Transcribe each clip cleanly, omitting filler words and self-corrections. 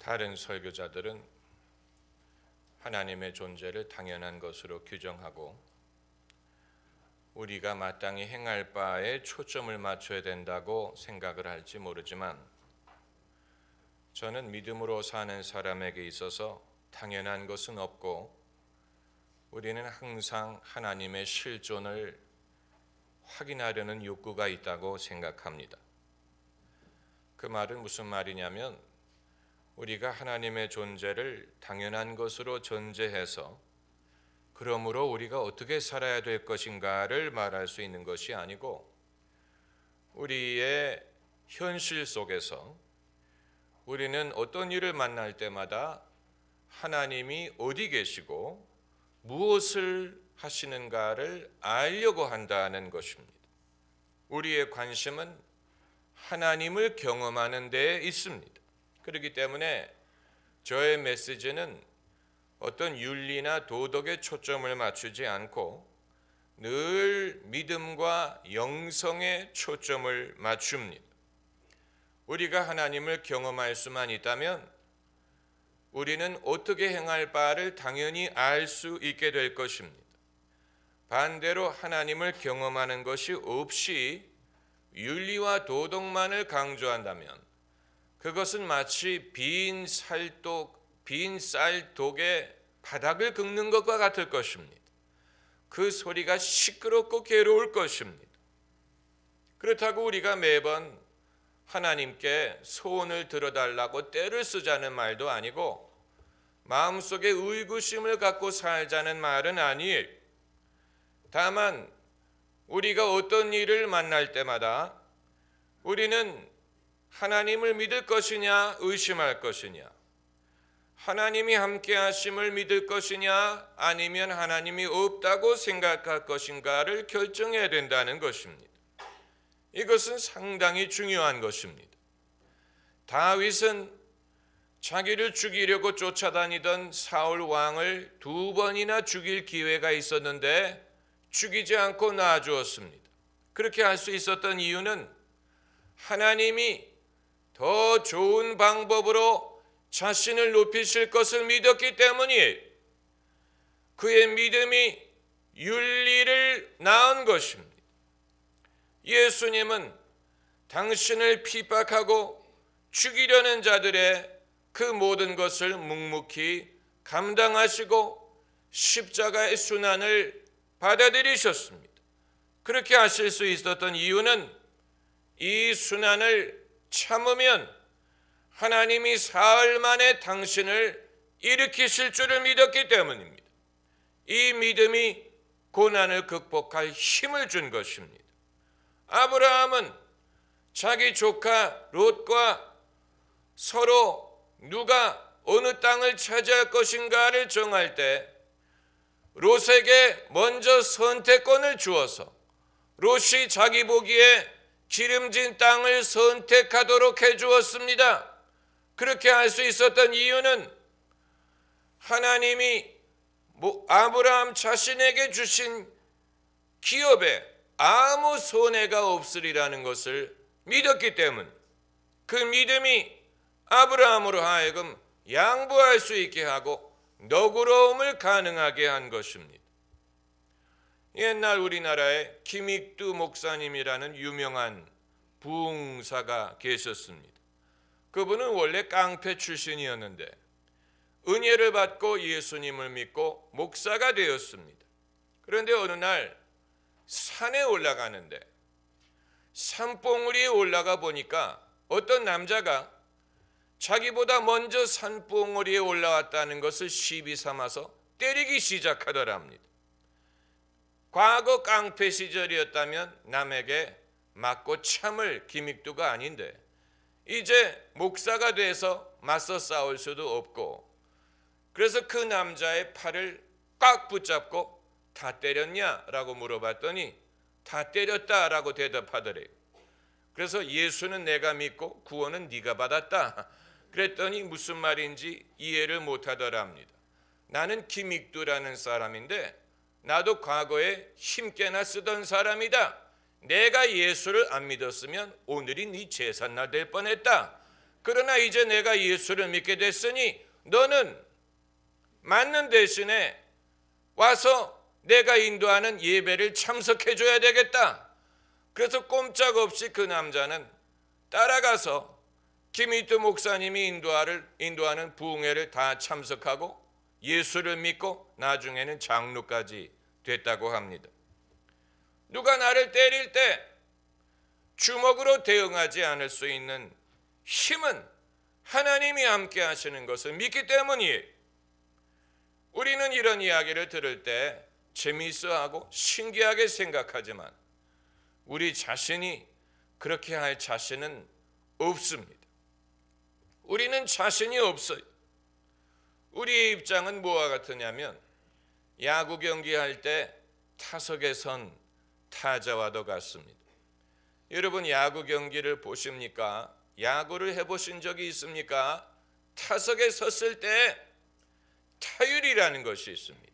다른 설교자들은 하나님의 존재를 당연한 것으로 규정하고 우리가 마땅히 행할 바에 초점을 맞춰야 된다고 생각을 할지 모르지만 저는 믿음으로 사는 사람에게 있어서 당연한 것은 없고 우리는 항상 하나님의 실존을 확인하려는 욕구가 있다고 생각합니다. 그 말은 무슨 말이냐면 우리가 하나님의 존재를 당연한 것으로 전제해서 그러므로 우리가 어떻게 살아야 될 것인가를 말할 수 있는 것이 아니고 우리의 현실 속에서 우리는 어떤 일을 만날 때마다 하나님이 어디 계시고 무엇을 하시는가를 알려고 한다는 것입니다. 우리의 관심은 하나님을 경험하는 데에 있습니다. 그렇기 때문에 저의 메시지는 어떤 윤리나 도덕에 초점을 맞추지 않고 늘 믿음과 영성에 초점을 맞춥니다. 우리가 하나님을 경험할 수만 있다면 우리는 어떻게 행할 바를 당연히 알 수 있게 될 것입니다. 반대로 하나님을 경험하는 것이 없이 윤리와 도덕만을 강조한다면 그것은 마치 빈 쌀독에 바닥을 긁는 것과 같을 것입니다. 그 소리가 시끄럽고 괴로울 것입니다. 그렇다고 우리가 매번 하나님께 소원을 들어달라고 떼를 쓰자는 말도 아니고 마음속에 의구심을 갖고 살자는 말은 아니에요. 다만 우리가 어떤 일을 만날 때마다 우리는 하나님을 믿을 것이냐 의심할 것이냐, 하나님이 함께 하심을 믿을 것이냐 아니면 하나님이 없다고 생각할 것인가를 결정해야 된다는 것입니다. 이것은 상당히 중요한 것입니다. 다윗은 자기를 죽이려고 쫓아다니던 사울 왕을 2번이나 죽일 기회가 있었는데 죽이지 않고 놔주었습니다. 그렇게 할 수 있었던 이유는 하나님이 더 좋은 방법으로 자신을 높이실 것을 믿었기 때문이에요. 그의 믿음이 윤리를 낳은 것입니다. 예수님은 당신을 핍박하고 죽이려는 자들의 그 모든 것을 묵묵히 감당하시고 십자가의 순환을 받아들이셨습니다. 그렇게 하실 수 있었던 이유는 이 순환을 참으면 하나님이 사흘 만에 당신을 일으키실 줄을 믿었기 때문입니다. 이 믿음이 고난을 극복할 힘을 준 것입니다. 아브라함은 자기 조카 롯과 서로 누가 어느 땅을 차지할 것인가를 정할 때 롯에게 먼저 선택권을 주어서 롯이 자기 보기에 기름진 땅을 선택하도록 해주었습니다. 그렇게 할 수 있었던 이유는 하나님이 아브라함 자신에게 주신 기업에 아무 손해가 없으리라는 것을 믿었기 때문, 그 믿음이 아브라함으로 하여금 양보할 수 있게 하고 너그러움을 가능하게 한 것입니다. 옛날 우리나라에 김익두 목사님이라는 유명한 부흥사가 계셨습니다. 그분은 원래 깡패 출신이었는데 은혜를 받고 예수님을 믿고 목사가 되었습니다. 그런데 어느 날 산에 올라가는데 산봉우리에 올라가 보니까 어떤 남자가 자기보다 먼저 산봉우리에 올라왔다는 것을 시비 삼아서 때리기 시작하더랍니다. 과거 깡패 시절이었다면 남에게 맞고 참을 김익두가 아닌데 이제 목사가 돼서 맞서 싸울 수도 없고, 그래서 그 남자의 팔을 꽉 붙잡고 다 때렸냐라고 물어봤더니 다 때렸다라고 대답하더래요. 그래서 예수는 내가 믿고 구원은 네가 받았다 그랬더니 무슨 말인지 이해를 못하더랍니다. 나는 김익두라는 사람인데 나도 과거에 힘께나 쓰던 사람이다. 내가 예수를 안 믿었으면 오늘이 네 제삿날 될 뻔했다. 그러나 이제 내가 예수를 믿게 됐으니 너는 맞는 대신에 와서 내가 인도하는 예배를 참석해 줘야 되겠다. 그래서 꼼짝없이 그 남자는 따라가서 김희투 목사님이 인도하는 부흥회를 다 참석하고 예수를 믿고 나중에는 장로까지 됐다고 합니다. 누가 나를 때릴 때 주먹으로 대응하지 않을 수 있는 힘은 하나님이 함께 하시는 것을 믿기 때문이에요. 우리는 이런 이야기를 들을 때 재미있어하고 신기하게 생각하지만 우리 자신이 그렇게 할 자신은 없습니다. 우리는 자신이 없어요. 우리의 입장은 뭐와 같으냐면 야구 경기할 때 타석에 선 타자와도 같습니다. 여러분 야구 경기를 보십니까? 야구를 해보신 적이 있습니까? 타석에 섰을 때 타율이라는 것이 있습니다.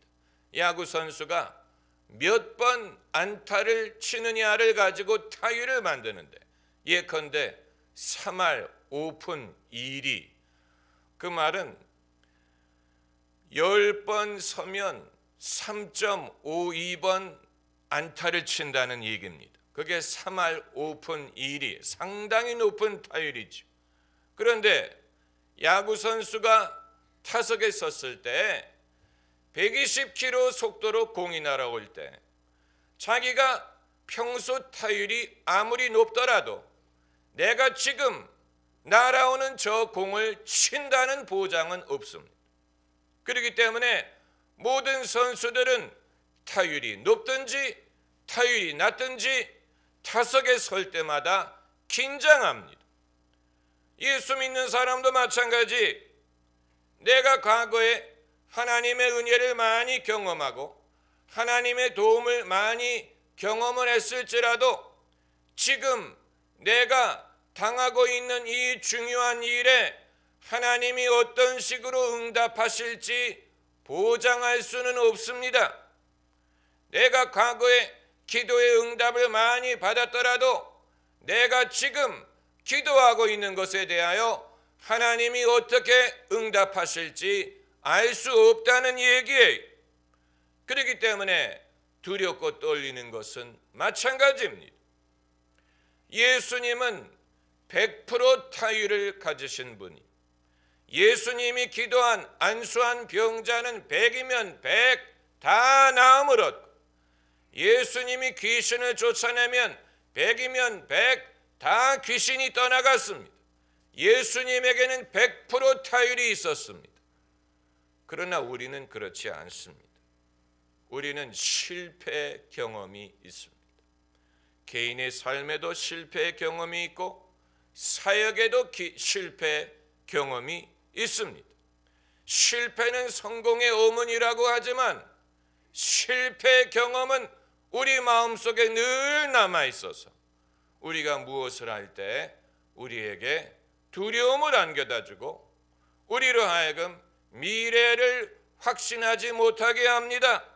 야구 선수가 몇 번 안타를 치느냐를 가지고 타율을 만드는데 예컨대 3할 5푼 2리, 그 말은 10번 서면 3.52번 안타를 친다는 얘기입니다. 그게 3할 5푼 1리, 상당히 높은 타율이죠. 그런데 야구 선수가 타석에 섰을 때 120km 속도로 공이 날아올 때 자기가 평소 타율이 아무리 높더라도 내가 지금 날아오는 저 공을 친다는 보장은 없습니다. 그렇기 때문에 모든 선수들은 타율이 높든지 타율이 낮든지 타석에 설 때마다 긴장합니다. 예수 믿는 사람도 마찬가지. 내가 과거에 하나님의 은혜를 많이 경험하고 하나님의 도움을 많이 경험을 했을지라도 지금 내가 당하고 있는 이 중요한 일에 하나님이 어떤 식으로 응답하실지 보장할 수는 없습니다. 내가 과거에 기도의 응답을 많이 받았더라도 내가 지금 기도하고 있는 것에 대하여 하나님이 어떻게 응답하실지 알 수 없다는 얘기예요. 그렇기 때문에 두렵고 떨리는 것은 마찬가지입니다. 예수님은 100% 타율을 가지신 분이, 예수님이 기도한 안수한 병자는 100이면 100 다 나음을 얻고, 예수님이 귀신을 쫓아내면 100이면 100 다 귀신이 떠나갔습니다. 예수님에게는 100% 타율이 있었습니다. 그러나 우리는 그렇지 않습니다. 우리는 실패 경험이 있습니다. 개인의 삶에도 실패 경험이 있고 사역에도 실패 경험이 있습니다. 실패는 성공의 어머니라고 하지만 실패 경험은 우리 마음속에 늘 남아 있어서 우리가 무엇을 할 때 우리에게 두려움을 안겨다주고 우리로 하여금 미래를 확신하지 못하게 합니다.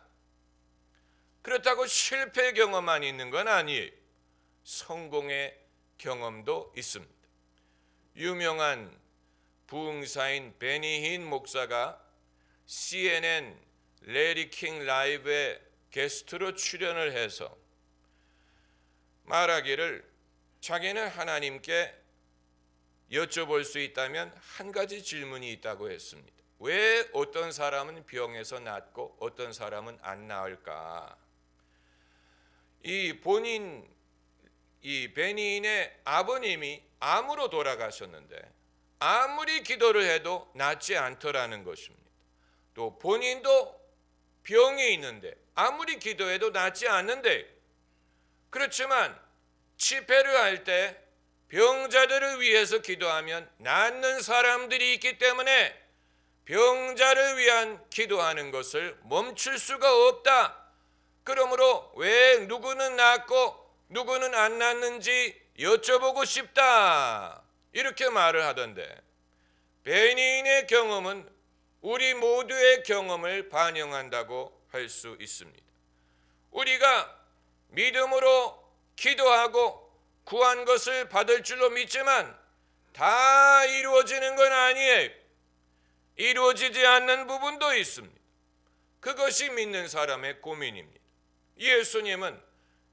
그렇다고 실패 경험만 있는 건 아니에요. 성공의 경험도 있습니다. 유명한 부흥사인 베니 힌 목사가 CNN 레리 킹 라이브에 게스트로 출연을 해서 말하기를 자기는 하나님께 여쭤볼 수 있다면 한 가지 질문이 있다고 했습니다. 왜 어떤 사람은 병에서 낫고 어떤 사람은 안 나을까? 이 베니인의 아버님이 암으로 돌아가셨는데 아무리 기도를 해도 낫지 않더라는 것입니다. 또 본인도 병이 있는데 아무리 기도해도 낫지 않는데, 그렇지만 집회를 할 때 병자들을 위해서 기도하면 낫는 사람들이 있기 때문에 병자를 위한 기도하는 것을 멈출 수가 없다. 그러므로 왜 누구는 낫고 누구는 안 낫는지 여쭤보고 싶다. 이렇게 말을 하던데, 베니인의 경험은 우리 모두의 경험을 반영한다고 할 수 있습니다. 우리가 믿음으로 기도하고 구한 것을 받을 줄로 믿지만 다 이루어지는 건 아니에요. 이루어지지 않는 부분도 있습니다. 그것이 믿는 사람의 고민입니다. 예수님은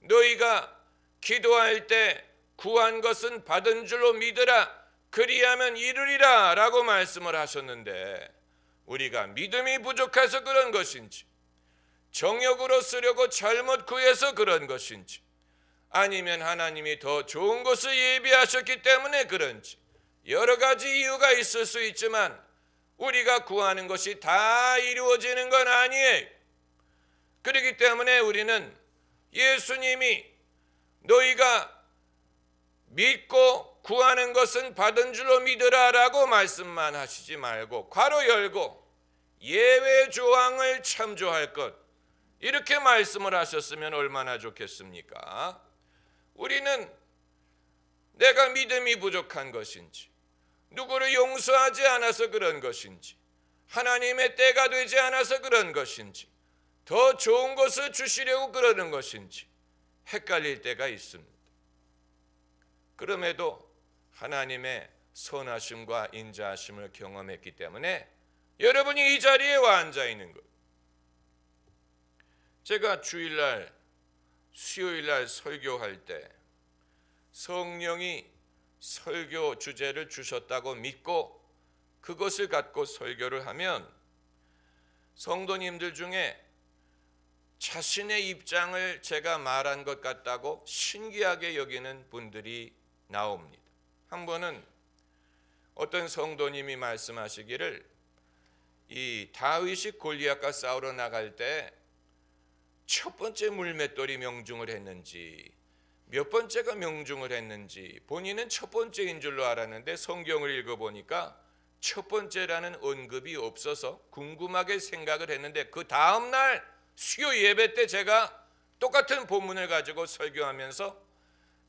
너희가 기도할 때 구한 것은 받은 줄로 믿으라, 그리하면 이루리라 라고 말씀을 하셨는데, 우리가 믿음이 부족해서 그런 것인지, 정욕으로 쓰려고 잘못 구해서 그런 것인지, 아니면 하나님이 더 좋은 것을 예비하셨기 때문에 그런지, 여러 가지 이유가 있을 수 있지만 우리가 구하는 것이 다 이루어지는 건 아니에요. 그렇기 때문에 우리는 예수님이 너희가 믿고 구하는 것은 받은 줄로 믿으라 라고 말씀만 하시지 말고 괄호 열고 예외 조항을 참조할 것, 이렇게 말씀을 하셨으면 얼마나 좋겠습니까? 우리는 내가 믿음이 부족한 것인지, 누구를 용서하지 않아서 그런 것인지, 하나님의 때가 되지 않아서 그런 것인지, 더 좋은 것을 주시려고 그러는 것인지 헷갈릴 때가 있습니다. 그럼에도 하나님의 선하심과 인자하심을 경험했기 때문에 여러분이 이 자리에 와 앉아 있는 것. 제가 주일날, 수요일날 설교할 때 성령이 설교 주제를 주셨다고 믿고 그것을 갖고 설교를 하면 성도님들 중에 자신의 입장을 제가 말한 것 같다고 신기하게 여기는 분들이 나옵니다. 한 번은 어떤 성도님이 말씀하시기를, 이 다윗이 골리앗과 싸우러 나갈 때 첫 번째 물맷돌이 명중을 했는지 몇 번째가 명중을 했는지 본인은 첫 번째인 줄로 알았는데 성경을 읽어보니까 첫 번째라는 언급이 없어서 궁금하게 생각을 했는데, 그 다음날 수요 예배 때 제가 똑같은 본문을 가지고 설교하면서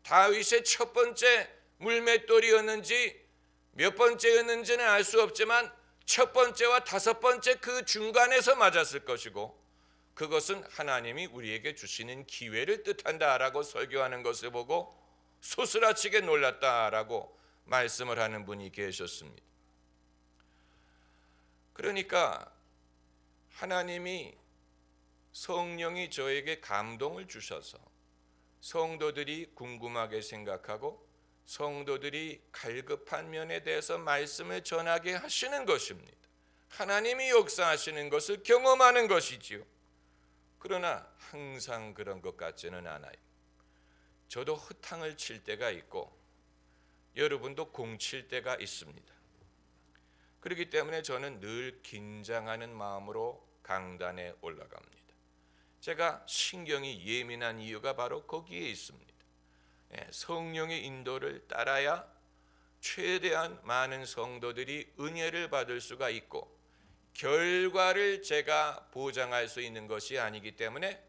다윗의 첫 번째 물맷돌이었는지 몇 번째였는지는 알 수 없지만 첫 번째와 다섯 번째 그 중간에서 맞았을 것이고, 그것은 하나님이 우리에게 주시는 기회를 뜻한다라고 설교하는 것을 보고 소스라치게 놀랐다라고 말씀을 하는 분이 계셨습니다. 그러니까 하나님이, 성령이 저에게 감동을 주셔서 성도들이 궁금하게 생각하고 성도들이 갈급한 면에 대해서 말씀을 전하게 하시는 것입니다. 하나님이 역사하시는 것을 경험하는 것이지요. 그러나 항상 그런 것 같지는 않아요. 저도 허탕을 칠 때가 있고 여러분도 공 칠 때가 있습니다. 그렇기 때문에 저는 늘 긴장하는 마음으로 강단에 올라갑니다. 제가 신경이 예민한 이유가 바로 거기에 있습니다. 성령의 인도를 따라야 최대한 많은 성도들이 은혜를 받을 수가 있고 결과를 제가 보장할 수 있는 것이 아니기 때문에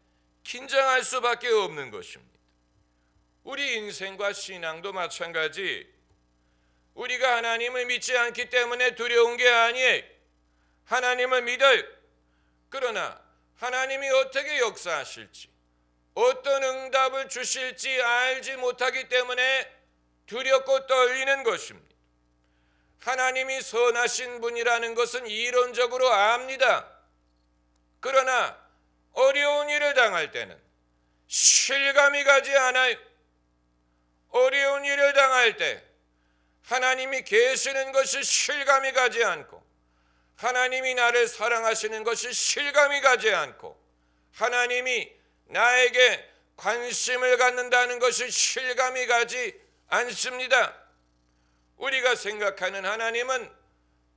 긴장할 수밖에 없는 것입니다. 우리 인생과 신앙도 마찬가지. 우리가 하나님을 믿지 않기 때문에 두려운 게 아니에요. 하나님을 믿어요. 그러나 하나님이 어떻게 역사하실지, 어떤 응답을 주실지 알지 못하기 때문에 두렵고 떨리는 것입니다. 하나님이 선하신 분이라는 것은 이론적으로 압니다. 그러나 어려운 일을 당할 때는 실감이 가지 않아요. 어려운 일을 당할 때 하나님이 계시는 것이 실감이 가지 않고, 하나님이 나를 사랑하시는 것이 실감이 가지 않고, 하나님이 나에게 관심을 갖는다는 것이 실감이 가지 않습니다. 우리가 생각하는 하나님은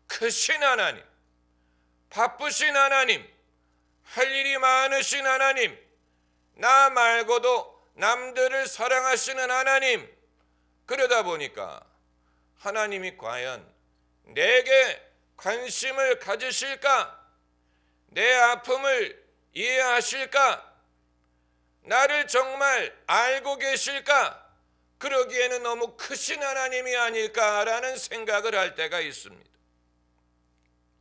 크신 하나님, 바쁘신 하나님, 할 일이 많으신 하나님, 나 말고도 남들을 사랑하시는 하나님. 그러다 보니까 하나님이 과연 내게 관심을 가지실까? 내 아픔을 이해하실까? 나를 정말 알고 계실까? 그러기에는 너무 크신 하나님이 아닐까라는 생각을 할 때가 있습니다.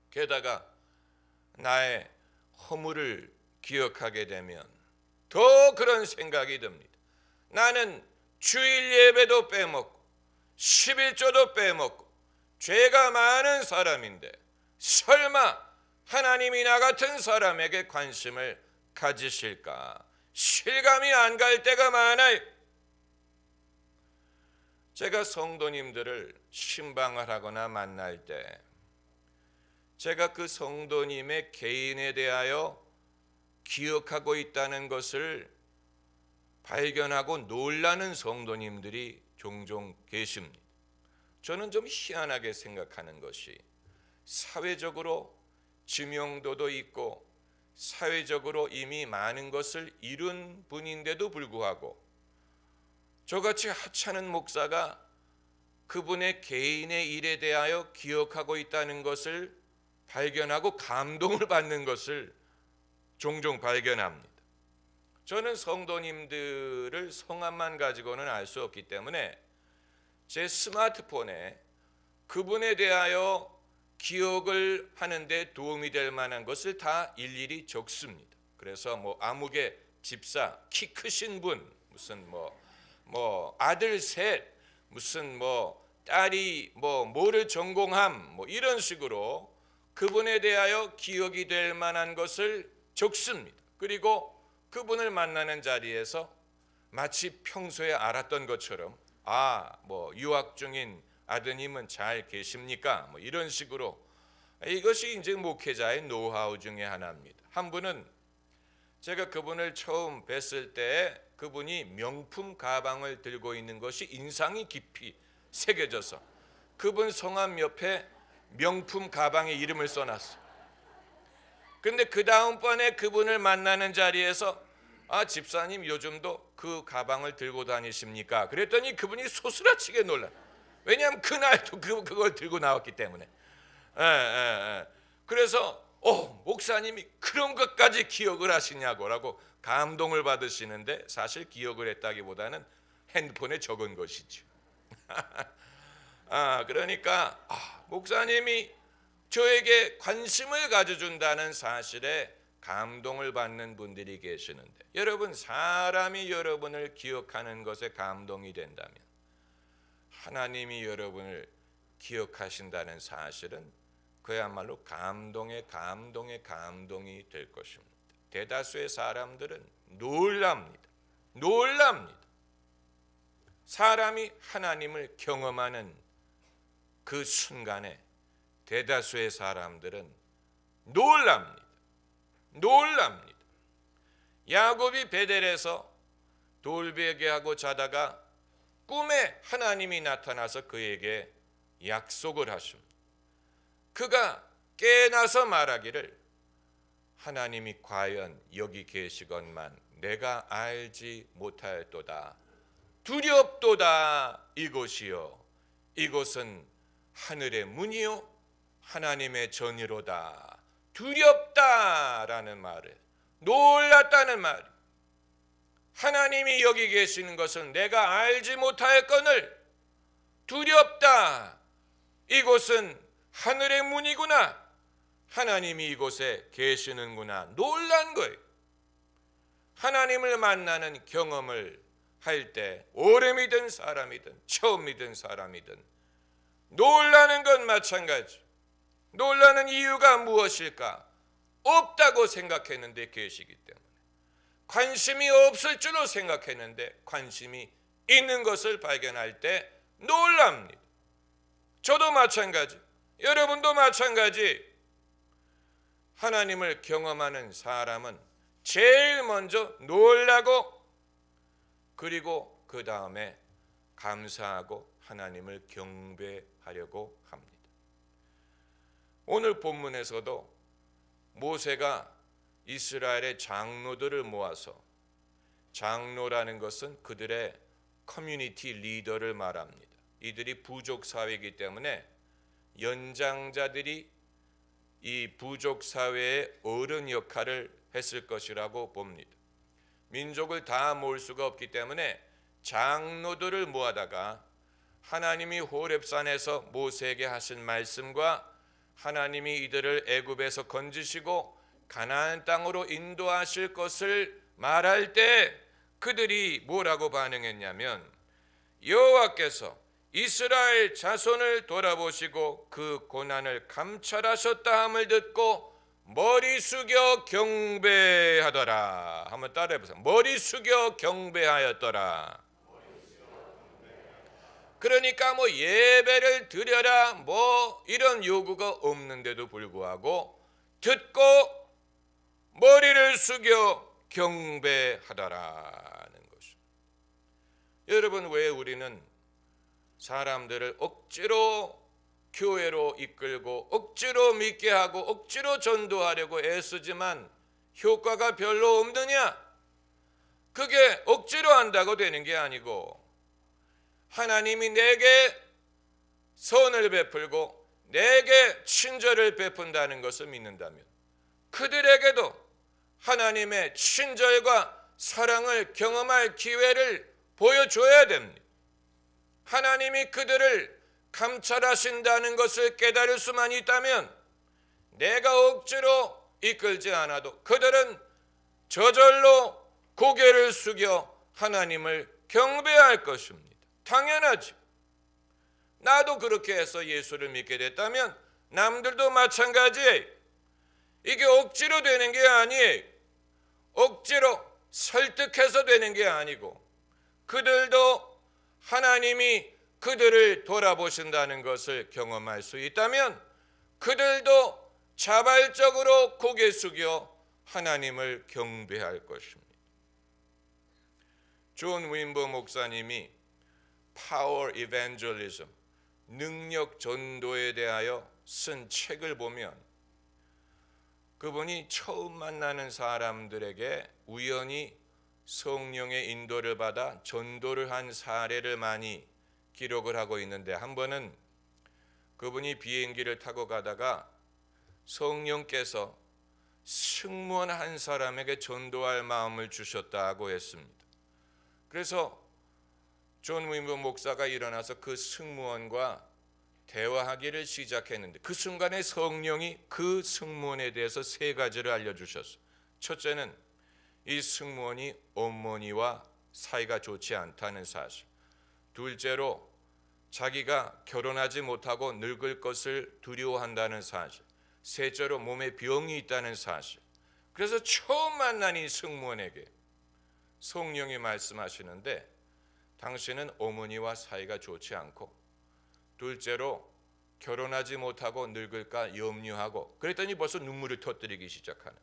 게다가 나의 허물을 기억하게 되면 더 그런 생각이 듭니다. 나는 주일 예배도 빼먹고 11조도 빼먹고 죄가 많은 사람인데 설마 하나님이 나 같은 사람에게 관심을 가지실까? 실감이 안 갈 때가 많아요. 제가 성도님들을 신방을 하거나 만날 때 제가 그 성도님의 개인에 대하여 기억하고 있다는 것을 발견하고 놀라는 성도님들이 종종 계십니다. 저는 좀 희한하게 생각하는 것이 사회적으로 지명도도 있고 사회적으로 이미 많은 것을 이룬 분인데도 불구하고 저같이 하찮은 목사가 그분의 개인의 일에 대하여 기억하고 있다는 것을 발견하고 감동을 받는 것을 종종 발견합니다. 저는 성도님들을 성함만 가지고는 알 수 없기 때문에 제 스마트폰에 그분에 대하여 기억을 하는데 도움이 될 만한 것을 다 일일이 적습니다. 그래서 뭐 아무개 집사, 키 크신 분, 무슨 뭐 아들 셋, 무슨 뭐 딸이 뭐를 전공함, 뭐 이런 식으로 그분에 대하여 기억이 될 만한 것을 적습니다. 그리고 그분을 만나는 자리에서 마치 평소에 알았던 것처럼 뭐 유학 중인 아드님은 잘 계십니까? 뭐 이런 식으로 이것이 이제 목회자의 노하우 중에 하나입니다. 한 분은 제가 그분을 처음 뵀을 때 그분이 명품 가방을 들고 있는 것이 인상이 깊이 새겨져서 그분 성함 옆에 명품 가방의 이름을 써놨어요. 근데 그 다음번에 그분을 만나는 자리에서 집사님 요즘도 그 가방을 들고 다니십니까? 그랬더니 그분이 소스라치게 놀라. 왜냐하면 그날도 그걸 들고 나왔기 때문에. 그래서 목사님이 그런 것까지 기억을 하시냐고라고 감동을 받으시는데 사실 기억을 했다기보다는 핸드폰에 적은 것이죠. 그러니까 목사님이 저에게 관심을 가져준다는 사실에 감동을 받는 분들이 계시는데 여러분, 사람이 여러분을 기억하는 것에 감동이 된다면 하나님이 여러분을 기억하신다는 사실은 그야말로 감동이 될 것입니다. 대다수의 사람들은 놀랍니다. 사람이 하나님을 경험하는 그 순간에 대다수의 사람들은 놀랍니다. 야곱이 베델에서 돌베개하고 자다가 꿈에 하나님이 나타나서 그에게 약속을 하십니다. 그가 깨어나서 말하기를 하나님이 과연 여기 계시건만 내가 알지 못하였도다. 두렵도다. 이곳이요, 이곳은 하늘의 문이요 하나님의 전이로다. 두렵다라는 말을, 놀랐다는 말. 하나님이 여기 계시는 것은 내가 알지 못하였거늘 두렵다. 이곳은 하늘의 문이구나. 하나님이 이곳에 계시는구나. 놀란 거예요. 하나님을 만나는 경험을 할 때 오래 믿은 사람이든 처음 믿은 사람이든 놀라는 건 마찬가지. 놀라는 이유가 무엇일까? 없다고 생각했는데 계시기 때문에, 관심이 없을 줄로 생각했는데 관심이 있는 것을 발견할 때 놀랍니다. 저도 마찬가지, 여러분도 마찬가지. 하나님을 경험하는 사람은 제일 먼저 놀라고 그리고 그 다음에 감사하고 하나님을 경배하려고 합니다. 오늘 본문에서도 모세가 이스라엘의 장로들을 모아서, 장로라는 것은 그들의 커뮤니티 리더를 말합니다. 이들이 부족 사회이기 때문에 연장자들이 이 부족 사회의 어른 역할을 했을 것이라고 봅니다. 민족을 다 모을 수가 없기 때문에 장로들을 모아다가 하나님이 호렙산에서 모세에게 하신 말씀과 하나님이 이들을 애굽에서 건지시고 가나안 땅으로 인도하실 것을 말할 때 그들이 뭐라고 반응했냐면, 여호와께서 이스라엘 자손을 돌아보시고 그 고난을 감찰하셨다 함을 듣고 머리 숙여 경배하더라. 한번 따라해 보세요. 머리 숙여 경배하였더라. 그러니까 뭐 예배를 드려라 뭐 이런 요구가 없는데도 불구하고 듣고 머리를 숙여 경배하더라는 것입니다. 여러분, 왜 우리는 사람들을 억지로 교회로 이끌고 억지로 믿게 하고 억지로 전도하려고 애쓰지만 효과가 별로 없느냐? 그게 억지로 한다고 되는 게 아니고 하나님이 내게 선을 베풀고 내게 친절을 베푼다는 것을 믿는다면 그들에게도 하나님의 친절과 사랑을 경험할 기회를 보여줘야 됩니다. 하나님이 그들을 감찰하신다는 것을 깨달을 수만 있다면 내가 억지로 이끌지 않아도 그들은 저절로 고개를 숙여 하나님을 경배할 것입니다. 당연하지. 나도 그렇게 해서 예수를 믿게 됐다면 남들도 마찬가지예요. 이게 억지로 되는 게 아니에요. 억지로 설득해서 되는 게 아니고 그들도 하나님이 그들을 돌아보신다는 것을 경험할 수 있다면 그들도 자발적으로 고개 숙여 하나님을 경배할 것입니다. 존 윈버 목사님이 파워 이벤젤리즘, 능력 전도에 대하여 쓴 책을 보면 그분이 처음 만나는 사람들에게 우연히 성령의 인도를 받아 전도를 한 사례를 많이 기록을 하고 있는데, 한 번은 그분이 비행기를 타고 가다가 성령께서 승무원 한 사람에게 전도할 마음을 주셨다고 했습니다. 그래서 존 윈버 목사가 일어나서 그 승무원과 대화하기를 시작했는데 그 순간에 성령이 그 승무원에 대해서 세 가지를 알려주셨어요. 첫째는 이 승무원이 어머니와 사이가 좋지 않다는 사실, 둘째로 자기가 결혼하지 못하고 늙을 것을 두려워한다는 사실, 셋째로 몸에 병이 있다는 사실. 그래서 처음 만난 이 승무원에게 성령이 말씀하시는데 당신은 어머니와 사이가 좋지 않고 둘째로 결혼하지 못하고 늙을까 염려하고, 그랬더니 벌써 눈물을 터뜨리기 시작하는.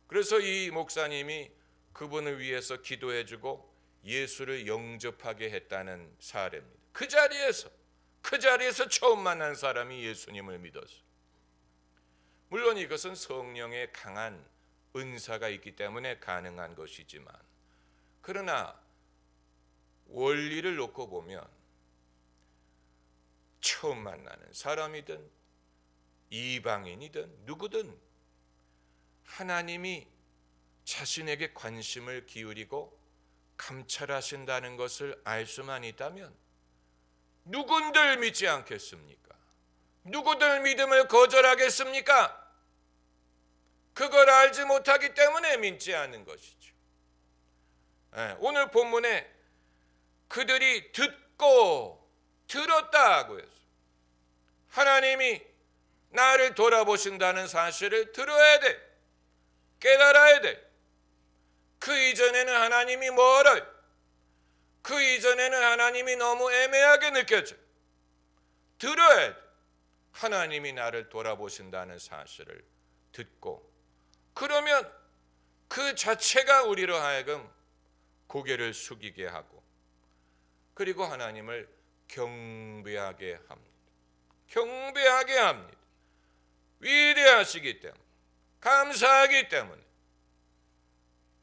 그래서 이 목사님이 그분을 위해서 기도해주고 예수를 영접하게 했다는 사례입니다. 그 자리에서 처음 만난 사람이 예수님을 믿었어요. 물론 이것은 성령의 강한 은사가 있기 때문에 가능한 것이지만, 그러나 원리를 놓고 보면 처음 만나는 사람이든 이방인이든 누구든 하나님이 자신에게 관심을 기울이고 감찰하신다는 것을 알 수만 있다면 누군들 믿지 않겠습니까? 누구들 믿음을 거절하겠습니까? 그걸 알지 못하기 때문에 믿지 않는 것이죠. 오늘 본문에 그들이 듣고 들었다고 했어요. 하나님이 나를 돌아보신다는 사실을 들어야 돼. 깨달아야 돼. 그 이전에는 하나님이 멀어요. 그 이전에는 하나님이 너무 애매하게 느껴져요. 들어야 돼. 하나님이 나를 돌아보신다는 사실을 듣고, 그러면 그 자체가 우리로 하여금 고개를 숙이게 하고 그리고 하나님을 경배하게 합니다. 경배하게 합니다. 위대하시기 때문에, 감사하기 때문에,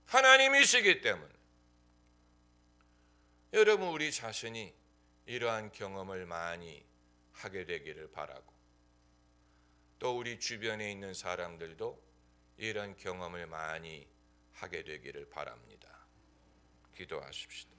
하나님이시기 때문에. 여러분, 우리 자신이 이러한 경험을 많이 하게 되기를 바라고, 또 우리 주변에 있는 사람들도 이런 경험을 많이 하게 되기를 바랍니다. 기도하십시다.